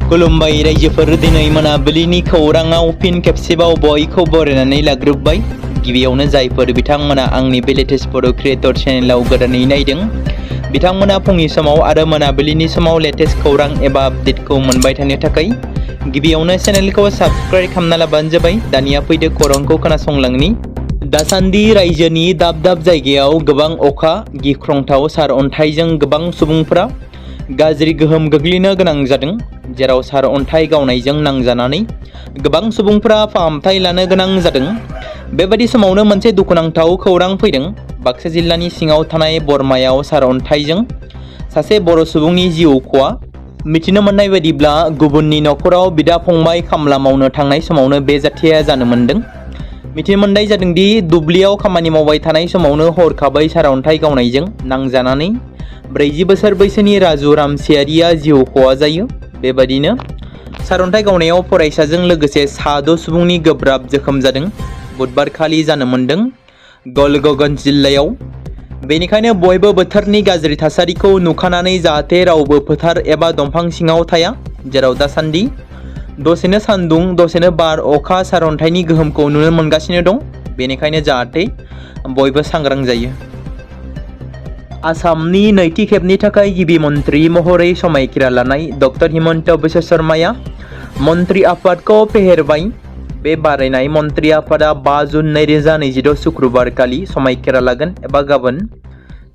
खुलुमबाय रायजोफोर, दिनै मोनाबिलिनि खौराङाव फिन खेबसेबाव बयखौ बरायनानै लाग्रोबाय। गिबियावनो जायफोर बिथांमोना आंनि बे लेटेस्ट बड' क्रिएटर चेनेलाव गोदानै नायदों, बिथांमोना फुंनि समाव आरो मोनाबिलिनि समाव लेटेस्ट खौरां एबा आपडेटखौ मोनबाय थानो थाखाय गिबियावनो चेनेलखौ साबस्क्राइब खालामना लाबानो जाबाय। दानिया फैदो खौरांखौ खोनासंलांनि। दासान्दि रायजोनि दाब दाब जायगायाव गोबां अखा, गिख्रंथाव सारअन्थाइजों गोबां सुबुंफोरा गाज्रि गोहोम गोग्लैनो गोनां जादों, जेराव सारअन्थाइ गावनायजों नांजानानै गोबां सुबुंफोरा फाहामथाय लानो गोनां जादों। बेबादि समावनो मोनसे दुखुनांथाव खौरां फैदों। बाक्सा जिल्लानि सिङाव थानाय बरमायाव सारअन्थाइजों सासे बर' सुबुंनि जिउ खहा। मिथिनो मोननाय बायदिब्ला गुबुननि न'खराव बिदा फंबाय खामला मावनो थांनाय समावनो बे जाथाया जानो मोनदों। मिथिनो मोननाय जादोंदि दुब्लियाव खामानि मावबाय थानाय समावनो हरखाबै सारअन्थाइ गावनायजों नांजानानै 40 बोसोर बैसोनि राजु रामसियारिया जिउ खहा जायो। बेबादिनो सारअन्थाइ गावनायाव फरायसाजों लोगोसे 6 सुबुंनि गोब्राब जोखोम जादों। बुधबारखालि जानो मोनदों गलगगन्ज जिल्लायाव। बेनिखायनो बयबो बोथोरनि गाज्रि थासारिखौ नुखानानै जाहाथे रावबो फोथार एबा दंफां सिङाव थाया, जेराव दासान्दि दसेनो सान्दुं, दसेनो बार, अखा, सारअन्थाइनि गोहोमखौ नुनो मोनगासिनो दं। बेनिखायनो जाहाथे बयबो सांग्रां जायो। आसामनि नैथि खेबनि थाखाय गिबि मन्त्रि महरै समायखिरा लानाय डक्टर हिमन्त बिश्व शर्माया मन्त्रि आफादखौ फेहेरबाय। बे बारायनाय मन्त्रि आफादा 5 जुन 2026 शुक्रबार खालि समायखिरा लागोन एबा गाबोन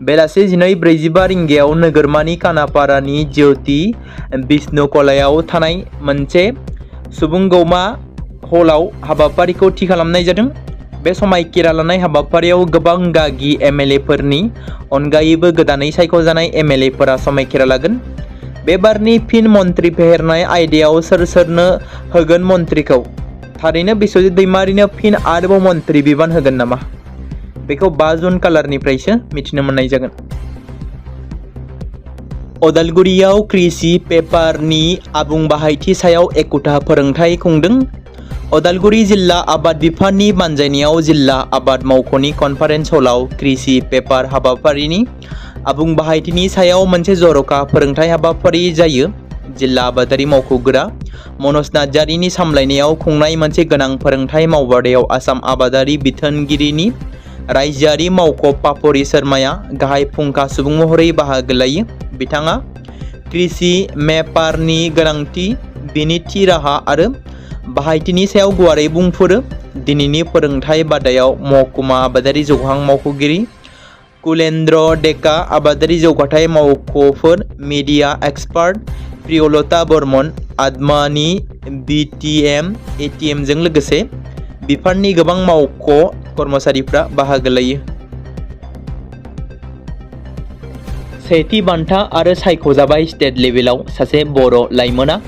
बेलासि 12:45 रिंगायाव नोगोरमानि कानापारानि ज्योति विष्णु कलायाव थानाय मोनसे सुबुंगौमा हलाव हाबाफारिखौ थि खालामनाय जादों। बे समायखिरा लानाय हाबाफारियाव गोबां गागि एमएलएफोरनि अनगायैबो गोदानै सायख'जानाय एमएलएफोरा समायखिरा लागोन। बे बारनि फिन मन्त्रि फेहेरनाय आयदायाव सोर सोरनो होगोन मन्त्रिखौ? थारैनो बिश्वजित दैमारिनो फिन आरोबाव मन्त्रि बिबान होगोन नामा? बेखौ 5 जुन खालारनिफ्रायसो मिथिनो मोननाय जागोन। अदालगुरियाव कृषि पेपारनि आबुं बाहायथि सायाव एखुथा फोरोंथाय खुंदों। अदालगुरि जिल्ला आबाद बिफाननि बानजायनायाव जिल्ला आबाद मावख'नि कनफारेन्स हलाव कृषि पेपार हाबाफारिनि आबुं बाहायथिनि सायाव मोनसे जर'खा फोरोंथाय हाबाफारि जायो। जिल्ला आबादारि मावख'गोरा मनज नार्जारिनि सामलायनायाव खुंनाय मोनसे गोनां फोरोंथाय मावबादायाव आसाम आबादारि बिथोनगिरिनि रायजोआरि मावख' पापरि शर्माया गाहाय फुंखा सुबुं महरै बाहागो लायो। बिथाङा कृषि मेपारनि गोनांथि, बेनि थि राहा आरो बाहायथिनि सायाव गुवारै बुंफोरो। दिनैनि फोरोंथाय बादायाव महकुमा आबादारि जौगाहां मावख'गिरि कुलेन्द्र डेका, आबादारि जौगाथाय मावख'फोर, मिडिया एक्सपार्ट प्रियलता बर्मन, आदमानि बिटिएम एटिएमजों लोगोसे बिफाननि गोबां मावख' कर्मचारिफ्रा बाहागो लायो। सेथि बान्था आरो सायख'जाबाय स्टेट लेभेलाव सासे बर' लाइमोना,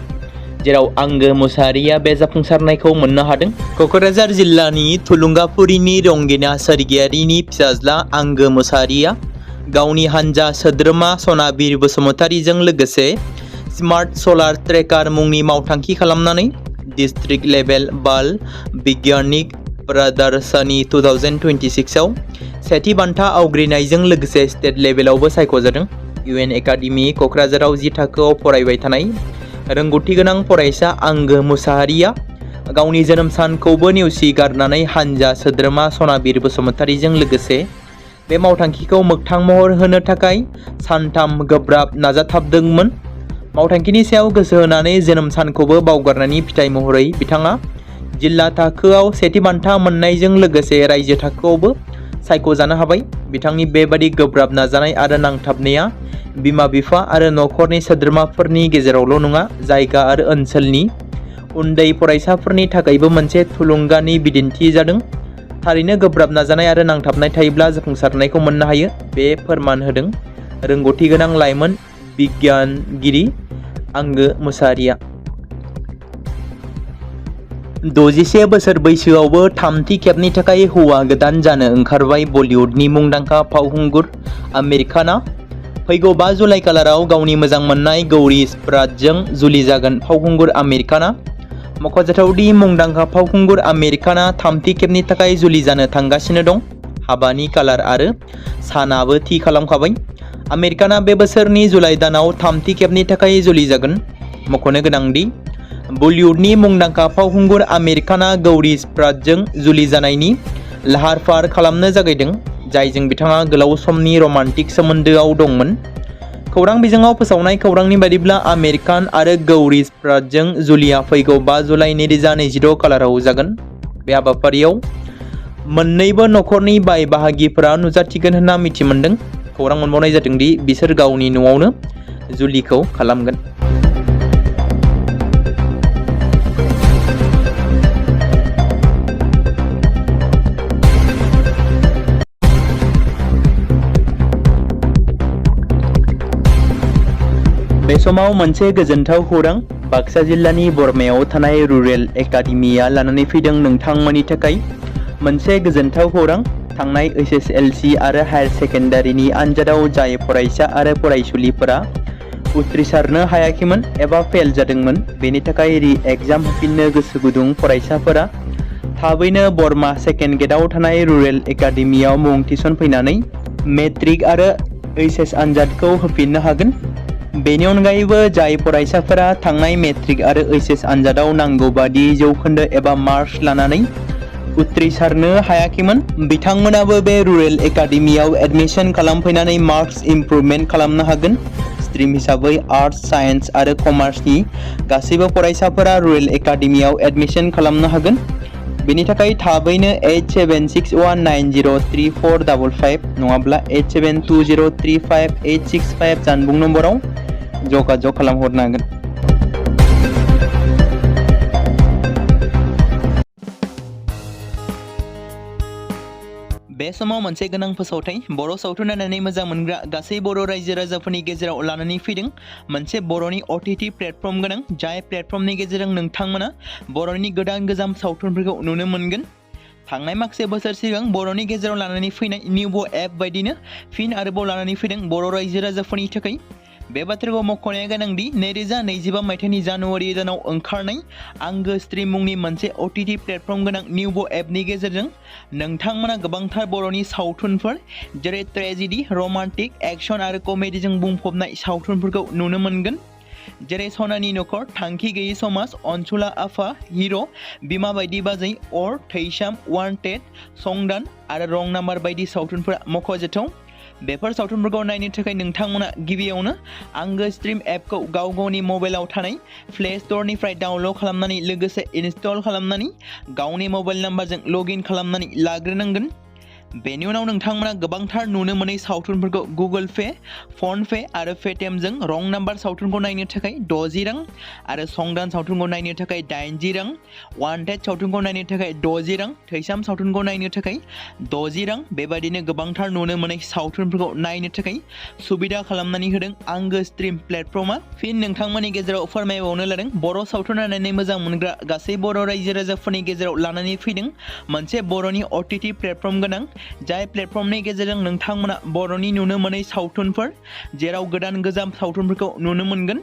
जेराव आंगो मुसाहारिया बे जाफुंसारनायखौ मोननो हादों। क'क्राझार जिल्लानि थुलुंगाफुरिनि रंगिना सोरगियारिनि फिसाज्ला आंगो मुसाहारिया गावनि हानजा सोद्रोमा सनाबिर बसुमतारीजों लोगोसे स्मार्ट सलार ट्रेकार मुंनि मावथांखि खालामनानै डिस्ट्रिक्ट लेभेल बाल बिगियानिक प्रदर्शनी 2026 आव सेथि बान्था आवग्रिनायजों लोगोसे स्टेट लेभेलावबो सायख'जादों। UN एकाडेमि क'क्राझाराव 10 थाखोआव फरायबाय थानाय रोंगौथि गोनां फरायसा आंगो मुसाहारिया गावनि जोनोम सानखौबो नेवसिगारनानै हानजा सोद्रोमा सनाबिर बसुमतारीजों लोगोसे बे मावथांखिखौ मोगथां महर होनो थाखाय सानथाम गोब्राब नाजाथाबदोंमोन। मावथांखिनि सायाव गोसो होनानै जोनोम सानखौबो बावगारनायनि फिथाइ महरै बिथाङा जिल्ला थाखोआव सेथि बान्था मोननायजों लोगोसे रायजो थाखोआवबो सायख'जानो हाबाय। बिथांनि बेबादि गोब्राब नाजानाय आरो नांथाबनाया बिमा-बिफा आरो न'खरनि सोद्रोमाफोरनि गेजेरावल' नङा, जायगा आरो ओनसोलनि उन्दै फरायसाफोरनि थाखायबो मोनसे थुलुंगानि बिदिन्थि जादों। थारैनो गोब्राब नाजानाय आरो नांथाबनाय थायोब्ला जाफुंसारनायखौ मोननो हायो, बे फोरमान होदों रोंगौथि गोनां लाइमोन बिगियानगिरि आंगो मुसाहारिया। 61 बोसोर बैसोआवबो थामथि खेबनि थाखाय हौवा गोदान जानो ओंखारबाय बलिउडनि मुंदांखा फावखुंगुर आमिर खानआ। फैगौ 5 जुलाइ खालाराव गावनि मोजां मोननाय गौरी स्प्राटजों जुलि जागोन। फावखुंगुर आमिर खानआ मख'जाथावदि मुंदांखा फावखुंगुर आमिर खानआ थामथि खेबनि थाखाय जुलि जानो थांगासिनो दं। हाबानि कालार आरो सानाबो थि खालामखाबाय। आमिर खानआ बे बोसोरनि जुलाइ दानाव थामथि खेबनि थाखाय जुलि जागोन। मख'नो गोनांदि बलिउडनि मुंदांखा फावखुंगुर आमिर खानआ गौरी स्प्राटजों जुलि जानायनि लाहार फाहार खालामनो जागायदों, जायजों बिथाङा गोलाव समनि रमान्टिक सोमोन्दोआव दंमोन। खौरां बिजोङाव फोसावनाय खौरांनि बायदिब्ला आमिर खान आरो गौरी स्प्राटजों जुलिया फैगौ 5 जुलाइ 2026 खालाराव जागोन। बे हाबाफारियाव मोन्नैबो नखरनि बाय बाहागिफोरा नुजाथिगोन होनना मिथि मोनदों। खौरां मोनबावनाय जादों दि बिसोर गावनि न'आवनो जुलिखौ खालामगोन। बे समाव मोनसे गोजोनथाव खौरां बाक्सा जिल्लानि बरमायाव थानाय रुरेल एकाडेमिया लानानै फैदों नोंथांमोननि थाखाय मोनसे गोजोनथाव खौरां। थांनाय SSLC आरो हायार सेकेन्डारिनि आनजादाव जाय फरायसा आरो फरायसुलिफोरा उथ्रिसारनो हायाखैमोन एबा फेल जादोंमोन, बेनि थाखाय रि-एग्जाम होफिननो गोसो गुदुं फरायसाफोरा थाबैनो बरमा सेकेन्ड गेटआव थानाय रुरेल एकाडेमियाव मुं थिसनफैनानै मेट्रिक आरो HS आनजादखौ होफिननो हागोन। बेनि अनगायैबो जाय फरायसाफोरा थांनाय मेट्रिक आरो HS आनजादाव नांगौ बादि जौखोन्दो एबा मार्क्स लानानै उथ्रिसारनो हायाखैमोन, बिथांमोनाबो बे रुरेल एकाडेमियाव एडमिशन खालामफैनानै मार्क्स इमप्रुभमेन्ट खालामनो हागोन। स्ट्रिम हिसाबै आर्टस, साइन्स आरो कमार्सनि गासैबो फरायसाफोरा रुरेल एकाडेमियाव एडमिशन खालामनो हागोन। बेनि थाखाय थाबैनो 8761903455 नङाब्ला 87203585 जानबुं नम्बराव जगाजग खालामहरनो हागोन। बे समाव मोनसे गोनां फोसावथाय बर' सावथुन नायनानै मोजां मोनग्रा गासै बर' रायजो राजाफोरनि गेजेराव लानानै फैदों मोनसे बर'नि OTT प्लेटफर्म गोनां, जाय प्लेटफर्मनि गेजेरजों नोंथांमोना बर'नि गोदान गोजाम सावथुनफोरखौ नुनो मोनगोन। थांनाय माखासे बोसोर सिगां बर'नि गेजेराव लानानै फैनाय निउबो एप बायदिनो फिन आरोबाव लानानै फैदों बर' रायजो राजाफोरनि थाखाय। बे बाथ्राखौ मख'नाया गोनांदि 2025 मायथाइनि जानुवारि दानाव ओंखारनाय आंगो स्ट्रिम मुंनि मोनसे OTT प्लेटफर्म गोनां निउबो एपनि गेजेरजों नोंथांमोना गोबांथार बर'नि सावथुनफोर जेरै ट्रेजेडि, रमान्टिक, एक्शन आरो कमेडिजों बुंफबनाय सावथुनफोरखौ नुनो मोनगोन। जेरै सनानि नखर, थांखि गैयै समाज, अनसुला आफा, हिर', बिमा बायदि बाजै, अर, थैसाम, वान्टेड, संदान आरो रं नाम्बार बायदि सावथुनफोरा मख'जाथाव। बेफोर सावथुनफोरखौ नायनो थाखाय नोंथांमोना गिबियावनो आंगो स्ट्रिम एपखौ गाव गावनि मबाइलाव थानाय प्ले स्ट'रनिफ्राय डाउनल'ड खालामनानै लोगोसे इनस्टल खालामनानै गावनि मबाइल नाम्बारजों लगइन खालामनानै लाग्रोनांगोन। बेनि उनाव नोंथांमोना गोबांथार नुनो मोनै सावथुनफोरखौ गुगोल पे, फन पे आरो पेटिएमजों रं नाम्बार सावथुनखौ नायनो थाखाय 60 रां आरो संदान सावथुनखौ नायनो थाखाय 80 रां, वान्टेड सावथुनखौ नायनो थाखाय 60 रां, थैसाम सावथुनखौ नायनो थाखाय 60 रां, बेबायदिनो गोबांथार नुनो मोनै सावथुनफोरखौ नायनो थाखाय सुबिदा खालामनानै होदों आंगो स्ट्रिम प्लेटफर्मा। फिन नोंथांमोननि गेजेराव फोरमायबावनो लादों बर' सावथुन नायनानै मोजां मोनग्रा गासै बर' रायजो राजाफोरनि गेजेराव लानानै फैदों मोनसे बर'नि OTT प्लेटफर्म गोनां, जाय प्लेटफर्मनि गेजेरजों नोंथांमोना बर'नि नुनो मोनै सावथुनफोर जेराव गोदान गोजाम सावथुनफोरखौ नुनो मोनगोन।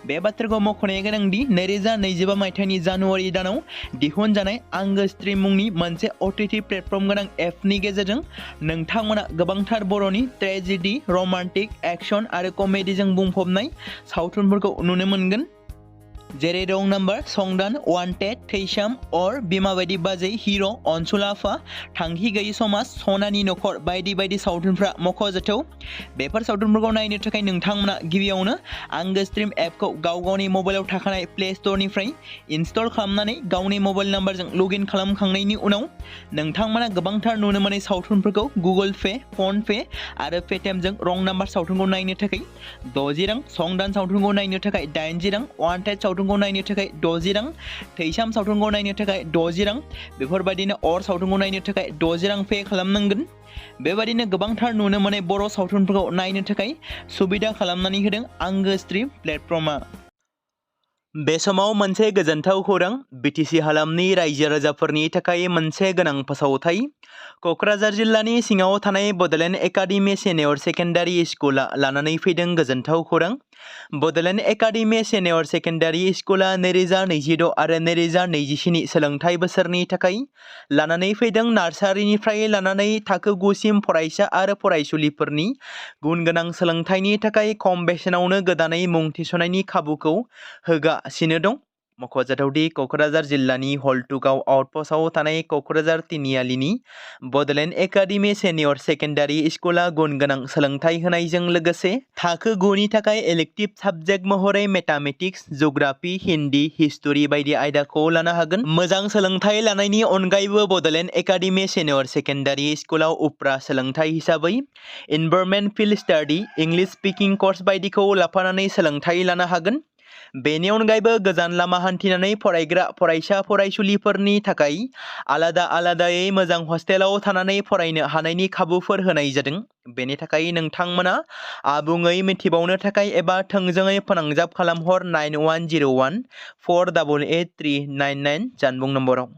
बे बाथ्राखौ मख'नाया गोनांदि 2025 मायथाइनि जानुवारि दानाव दिहुनजानाय आंगो स्ट्रिम मुंनि मोनसे OTT प्लेटफर्म गोनां एपनि गेजेरजों नोंथांमोना गोबांथार बर'नि ट्रेजेडि, रमान्टिक, एक्शन आरो कमेडिजों बुंफबनाय सावथुनफोरखौ नुनो मोनगोन। जेरै रं नाम्बार, संदान, वान्टेड, थैसाम, अर, बिमा बायदि बाजै, हिर', अनसुला आफा, थांखि गैयै समाज, सनानि नखर बायदि बायदि सावथुनफ्रा मख'जाथाव। बेफोर सावथुनफोरखौ नायनो थाखाय नोंथांमोना गिबियावनो आंगो स्ट्रिम एपखौ गाव गावनि मबाइलाव थाखानाय प्ले स्ट'रनिफ्राय इनस्टल खालामनानै गावनि मबाइल नाम्बारजों लगइन खालामखांनायनि उनाव नोंथांमोना गोबांथार नुनो मोनै सावथुनफोरखौ गुगोल पे, फन पे आरो पेटिएमजों रं नाम्बार सावथुनखौ नायनो थाखाय 60 रां, संदान सावथुनखौ नायनो थाखाय 80 रां, वान्टेड सावथुनखौ नायनो थाखाय 60 रां, थैसाम सावथुनखौ नायनो थाखाय 60 रां, बेफोरबायदिनो अर सावथुनखौ नायनो थाखाय 60 रां पे खालामनांगोन। बेबायदिनो गोबांथार नुनो मोनै बर' सावथुनफोरखौ नायनो थाखाय सुबिदा खालामनानै होदों आंगो स्ट्रिम प्लेटफर्मा। बे समाव मोनसे गोजोनथाव खौरां BTC हालामनि रायजो राजाफोरनि थाखाय मोनसे गोनां फोसावथाय। क'क्राझार जिल्लानि सिङाव थानाय बड'लेण्ड एकाडेमि सिनियर सेकेन्डारि स्कुला लानानै फैदों गोजोनथाव खौरां। बड'लेण्ड एकाडेमि सेनियर सेकेन्डारि स्कुला 2026 आरो 2027 सोलोंथाइ बोसोरनि थाखाय लानानै फैदों नार्सारिनिफ्राय लानानै थाखो 9 सिम फरायसा आरो फरायसुलिफोरनि गुन गोनां सोलोंथाइनि थाखाय खम बेसेनावनो गोदानै मुं थिसननायनि खाबुखौ होगासिनो दं। मख'जाथावदि क'क्राझार जिल्लानि हल्टुगाव आउटपस्टआव थानाय क'क्राझार तिनिआलिनि बड'लेण्ड एकाडेमि सेनियर सेकेन्डारि स्कुला गुन गोनां सोलोंथाइ होनायजों लोगोसे थाखो 9 नि थाखाय इलेक्टिभ साबजेक्ट महरै मेथामेटिक्स, जिअ'ग्राफि, हिन्दी, हिस्टरि बायदि आयदाखौ लानो हागोन। मोजां सोलोंथाइ लानायनि अनगायैबो बड'लेण्ड एकाडेमि सेनियर सेकेन्डारि स्कुलाव उफ्रा सोलोंथाइ हिसाबै environment field study, English speaking course बायदिखौ लाफानानै सोलोंथाइ लानो हागोन। बेनि अनगायैबो गोजान लामा हान्थिनानै फरायग्रा फरायसा फरायसुलिफोरनि थाखाय आलादायै मोजां हस्टेलाव थानानै फरायनो हानायनि खाबुफोर होनाय जादों। बेनि थाखाय नोंथांमोना आबुङै मिथिबावनो थाखाय एबा थोंजोङै फोनांजाब खालामहर 9101 488 399 जानबुं नम्बराव।